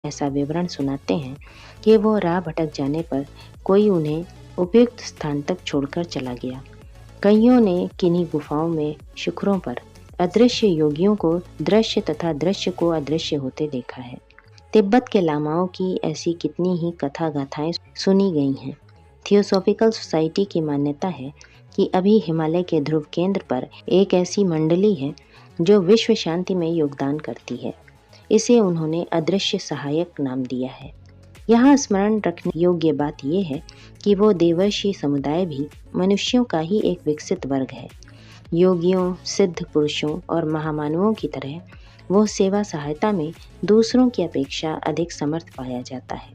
ऐसा विवरण सुनाते हैं कि वो राह भटक जाने पर कोई उन्हें उपयुक्त स्थान तक छोड़कर चला गया। कईयों ने किन्हीं गुफाओं में शिखरों पर अदृश्य योगियों को दृश्य तथा दृश्य को अदृश्य होते देखा है। तिब्बत के लामाओं की ऐसी कितनी ही कथा गाथाएं सुनी गई हैं। थियोसॉफिकल सोसाइटी की मान्यता है कि अभी हिमालय के ध्रुव केंद्र पर एक ऐसी मंडली है जो विश्व शांति में योगदान करती है। इसे उन्होंने अदृश्य सहायक नाम दिया है। यहाँ स्मरण रखने योग्य बात यह है कि वो देवर्षि समुदाय भी मनुष्यों का ही एक विकसित वर्ग है। योगियों, सिद्ध पुरुषों और महामानवों की तरह वो सेवा सहायता में दूसरों की अपेक्षा अधिक समर्थ पाया जाता है।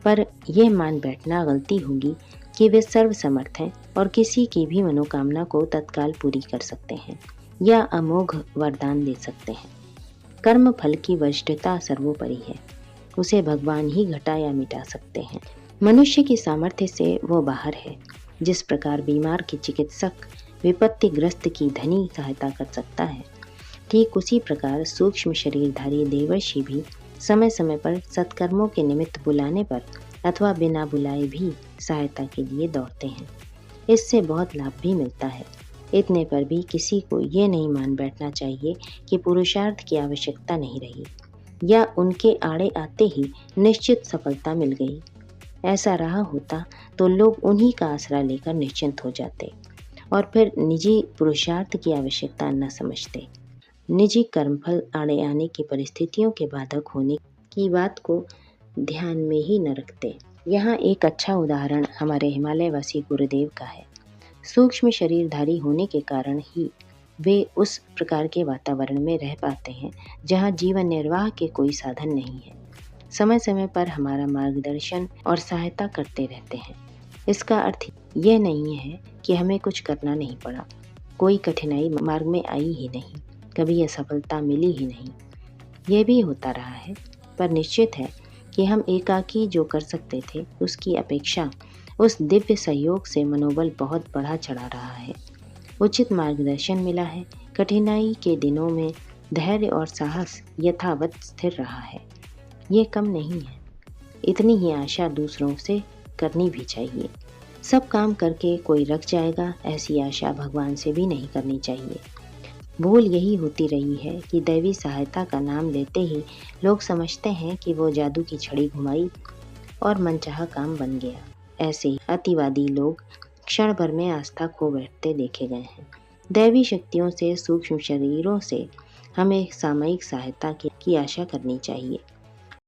पर यह मान बैठना गलती होगी कि वे सर्वसमर्थ हैं और किसी की भी मनोकामना को तत्काल पूरी कर सकते हैं या अमोघ वरदान दे सकते हैं। कर्म फल की वरिष्ठता सर्वोपरि है, उसे भगवान ही घटा या मिटा सकते हैं। मनुष्य की सामर्थ्य से वो बाहर है। जिस प्रकार बीमार की चिकित्सक विपत्तिग्रस्त की धनी सहायता कर सकता है, ठीक उसी प्रकार सूक्ष्म शरीरधारी देवर्षि भी समय समय पर सत्कर्मों के निमित्त बुलाने पर अथवा बिना बुलाए भी सहायता के लिए दौड़ते हैं। इससे बहुत लाभ भी मिलता है। इतने पर भी किसी को ये नहीं मान बैठना चाहिए कि पुरुषार्थ की आवश्यकता नहीं रही या उनके आड़े आते ही निश्चित सफलता मिल गई। ऐसा रहा होता तो लोग उन्हीं का आसरा लेकर निश्चिंत हो जाते और फिर निजी पुरुषार्थ की आवश्यकता न समझते। निजी कर्मफल आड़े आने की परिस्थितियों के बाधक होने की बात को ध्यान में ही न रखते। यहाँ एक अच्छा उदाहरण हमारे हिमालयवासी गुरुदेव का है। सूक्ष्म शरीरधारी होने के कारण ही वे उस प्रकार के वातावरण में रह पाते हैं जहाँ जीवन निर्वाह के कोई साधन नहीं है। समय समय पर हमारा मार्गदर्शन और सहायता करते रहते हैं। इसका अर्थ यह नहीं है कि हमें कुछ करना नहीं पड़ा, कोई कठिनाई मार्ग में आई ही नहीं, कभी असफलता मिली ही नहीं। यह भी होता रहा है, पर निश्चित है कि हम एकाकी जो कर सकते थे उसकी अपेक्षा उस दिव्य सहयोग से मनोबल बहुत बढ़ा चढ़ा रहा है। उचित मार्गदर्शन मिला है। कठिनाई के दिनों में धैर्य और साहस यथावत स्थिर रहा है। ये कम नहीं है। इतनी ही आशा दूसरों से करनी भी चाहिए। सब काम करके कोई रख जाएगा, ऐसी आशा भगवान से भी नहीं करनी चाहिए। भूल यही होती रही है कि दैवी सहायता का नाम लेते ही लोग समझते हैं कि वो जादू की छड़ी घुमाई और मनचाहा काम बन गया। ऐसे ही अतिवादी लोग क्षण भर में आस्था खो बैठते देखे गए हैं। दैवी शक्तियों से, सूक्ष्म शरीरों से हमें सामयिक सहायता की आशा करनी चाहिए।